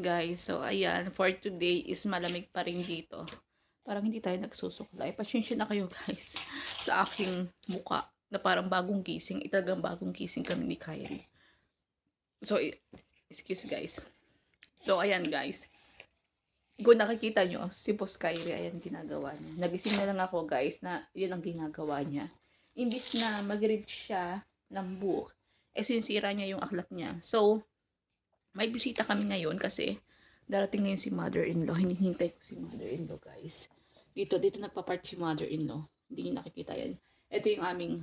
guys. So, ayan, for today is malamig pa rin dito. Parang hindi tayo nagsusuklay. Pasensya na kayo guys sa aking muka na parang bagong gising. Itagang bagong gising kami ni Kyrie. So, excuse guys. So, ayan guys. Kung nakikita nyo, si Boss Kyrie, ayan ginagawa niya. Nagising na lang ako guys na yun ang ginagawa niya. Imbis na mag-read siya ng book, sinisira niya yung aklat niya. So, may bisita kami ngayon kasi darating ngayon si mother-in-law. Hinihintay ko si mother-in-law, guys. Dito nagpa-park si mother-in-law. Hindi niyo nakikita yan. Ito yung aming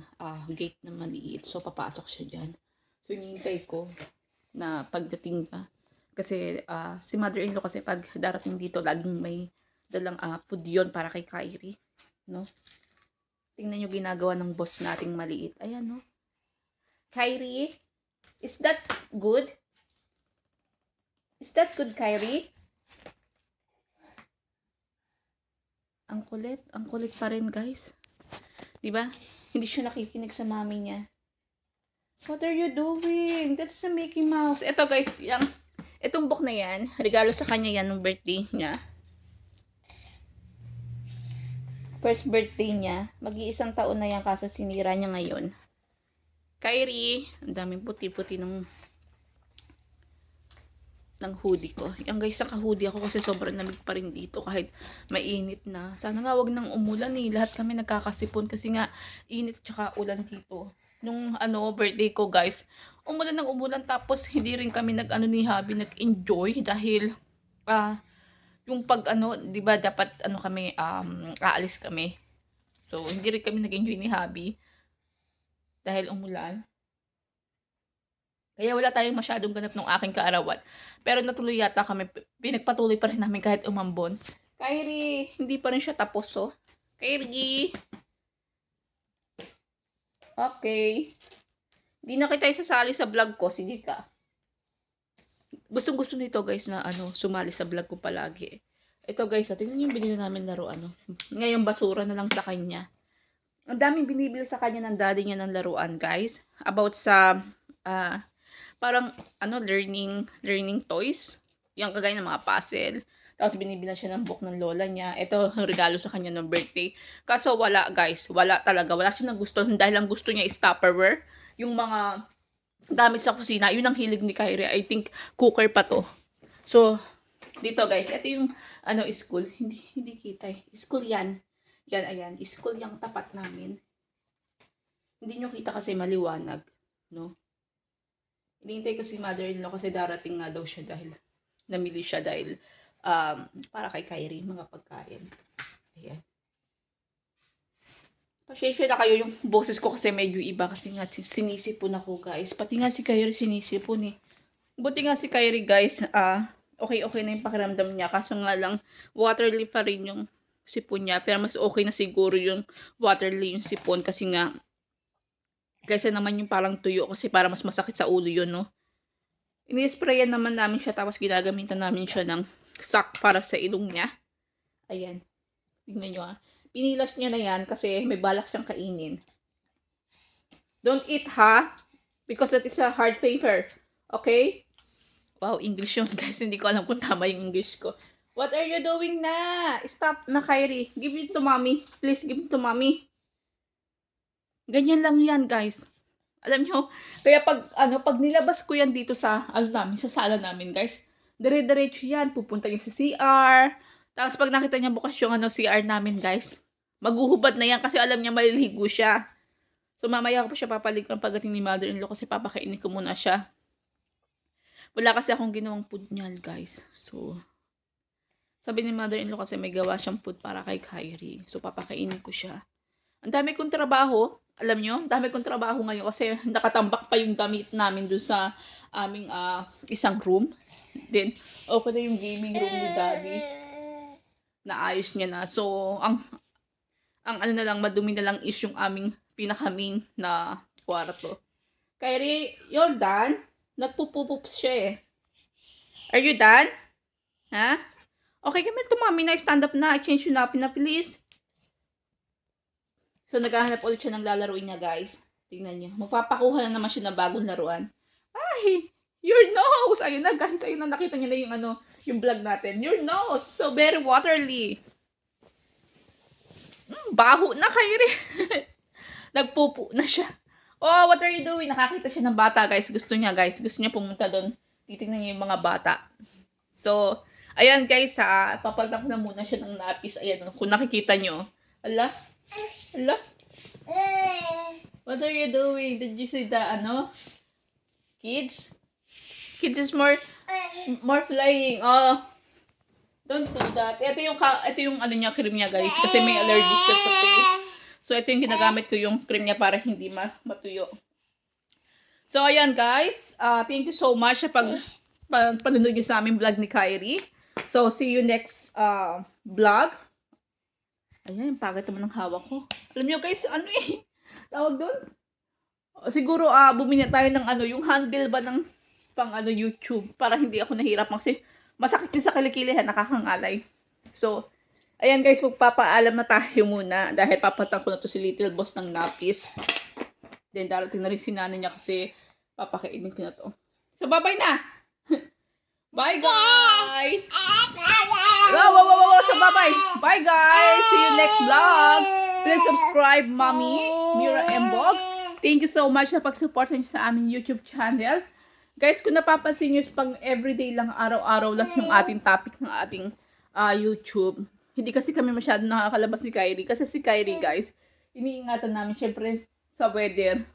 gate na maliit. So, papasok siya dyan. So, hinihintay ko na pagdating pa. Kasi si mother-in-law kasi pag darating dito, laging may dalang food yun para kay Kyrie. No? Tingnan nyo ginagawa ng boss nating maliit. Ayan, no? Kyrie, is that good? Is that good, Kyrie? Ang kulit pa rin, guys. 'Di ba? Hindi siya nakikinig sa mami niya. What are you doing? That's a Mickey Mouse. Ito, guys, itong book na 'yan, regalo sa kanya 'yan nung birthday niya. First birthday niya. Mag-iisang taon na 'yan kaso sinira niya ngayon. Kyrie, ang daming puti-puti ng hoodie ko. Yung guys, naka-hoodie ako kasi sobrang lamig pa rin dito kahit mainit na. Sana nga wag nang umulan eh. Lahat kami nagkakasipon kasi nga init tsaka ulan dito. Nung birthday ko guys, umulan ng umulan tapos hindi rin kami ni Habi nag-enjoy dahil yung pag 'di ba dapat kami aalis kami. So hindi rin kami nag-enjoy ni Habi dahil umulan. Kaya wala tayong masyadong ganap ng aking kaarawan. Pero natuloy yata kami. Pinagpatuloy pa rin namin kahit umambon. Kyrie, hindi pa rin siya tapos, oh. Kyrie. Okay. Hindi na kita isasali sa vlog ko. Sige ka. Gustong-gusto nito, guys, na sumali sa vlog ko palagi. Ito, guys, tingnan yung binili namin laruan, Ngayon, basura na lang sa kanya. Ang daming binibili sa kanya ng daddy niya ng laruan, guys. About sa parang learning toys. Yung kagaya ng mga puzzle. Tapos binibilan siya ng book ng lola niya. Ito ang regalo sa kanya ng birthday. Kaso wala guys. Wala talaga. Wala siya nagustuhan dahil ang gusto niya is Tupperware. Yung mga gamit sa kusina. Yun ang hilig ni Kyrie. I think cooker pa to. So, dito guys. Ito yung school. Hindi kita eh. School yan. Yan, ayan. School yung tapat namin. Hindi nyo kita kasi maliwanag. No? Hinihintay ko si mother-in-law kasi darating nga daw siya dahil namili siya dahil para kay Kyrie mga pagkain. Ayan. Pasensya na kayo yung boses ko kasi medyo iba kasi nga sinisipon ako guys. Pati nga si Kyrie sinisipon eh. Buti nga si Kyrie guys, okay na yung pakiramdam niya. Kaso nga lang waterly pa rin yung sipon niya. Pero mas okay na siguro yung waterly yung sipon kasi nga kaysa naman yung parang tuyo kasi para mas masakit sa ulo yun, no? Ini-sprayan naman namin siya tapos ginagamitan namin siya ng sack para sa ilong niya. Ayan. Tingnan nyo Pinilas niya na yan kasi may balak siyang kainin. Don't eat ha? Because that is a hard paper. Okay? Wow, English yun guys. Hindi ko alam kung tama yung English ko. What are you doing na? Stop na, Kyrie. Give it to mommy. Please give it to mommy. Ganyan lang yan, guys. Alam nyo, kaya pag nilabas ko yan dito sa, sa sala namin, guys, dire-diretso yan, pupunta yan sa CR. Tapos pag nakita niya bukas yung CR namin, guys, maghuhubad na yan kasi alam niya maliligo siya. So, mamaya ko pa siya papalikan pagdating ni mother-in-law kasi papakainin ko muna siya. Wala kasi akong ginawang food niyan, guys. So, sabi ni mother-in-law kasi may gawa siyang food para kay Kyrie. So, papakainin ko siya. Ang dami kong trabaho. Alam nyo, dami kong trabaho ngayon kasi nakatambak pa yung gamit namin doon sa aming isang room. Then, okay na yung gaming room ni Daddy. Naayos niya na. So, ang na lang, madumi na lang is yung aming pinaka-main na kwarto. Kyrie, you're done? Nagpupupups siya eh. Are you done? Ha? Okay, kami to mami na. Stand up na. Change yung napin na please. So, naghahanap ulit siya ng lalaruin niya, guys. Tingnan niyo. Magpapakuha na naman siya ng bagong laruan. Ay! Your nose! Ayun na guys, ayun na, nakita niyo na yung ano, yung vlog natin. Your nose, so very watery. Baho na kayo rin. Nagpupo na siya. Oh, what are you doing? Nakakita siya ng bata, guys. Gusto niya, guys. Gusto niya pumunta doon. Titingnan niya yung mga bata. So, ayan, guys, papalitan ko na muna siya ng napis. Ayan, kung nakikita niyo. Ala? Ala? What are you doing? Did you see the, kids? Kids is more flying. Oh, don't do that. Ito yung ano niya, cream niya, guys. Kasi may allergic siya sa face. So, ito yung ginagamit ko yung cream niya para hindi matuyo. So, ayan, guys. Thank you so much sa panunod niyo sa aming vlog ni Kyrie. So, see you next vlog. Ayan, yung pagkat naman ng hawak ko. Alam niyo, guys, tawag doon? Siguro, bumili tayo ng yung handle ba ng pang YouTube para hindi ako nahirap kasi masakit din sa kilikili, nakakangalay. So, ayan guys, magpapaalam na tayo muna dahil papatang ko na to si Little Boss ng napis. Then darating na rin si nanay niya kasi papakainin ko na to. So, bye-bye na! Bye guys! Wow! So, bye-bye! Bye guys! See you next vlog! Please subscribe, Mommy Mira Embog. Thank you so much sa pag-support niyo sa aming YouTube channel. Guys, kung napapansin nyo, pang everyday lang, araw-araw lang yung ating topic ng ating YouTube. Hindi kasi kami masyado nakakalabas ni Kyrie. Kasi si Kyrie, guys, iniingatan namin syempre sa weather.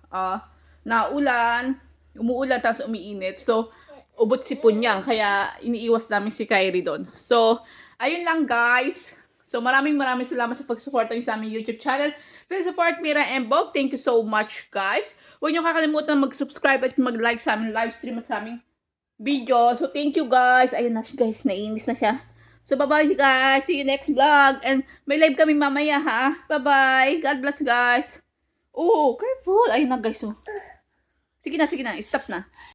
Na ulan, umuulan, tapos umiinit. So, ubot sipon niya. Kaya iniiwas namin si Kyrie doon. So, ayun lang guys. So, maraming salamat sa pag-support ng sa aming YouTube channel. Please support Mira Embog. Thank you so much, guys. Huwag niyo kakalimutan mag-subscribe at mag-like sa aming live stream at sa aming video. So, thank you, guys. Ayun na siya, guys. Naiinis na siya. So, bye-bye, guys. See you next vlog. And may live kami mamaya, ha? Bye-bye. God bless, guys. Oh, careful. Ayun na, guys. Oh. Sige na. Stop na.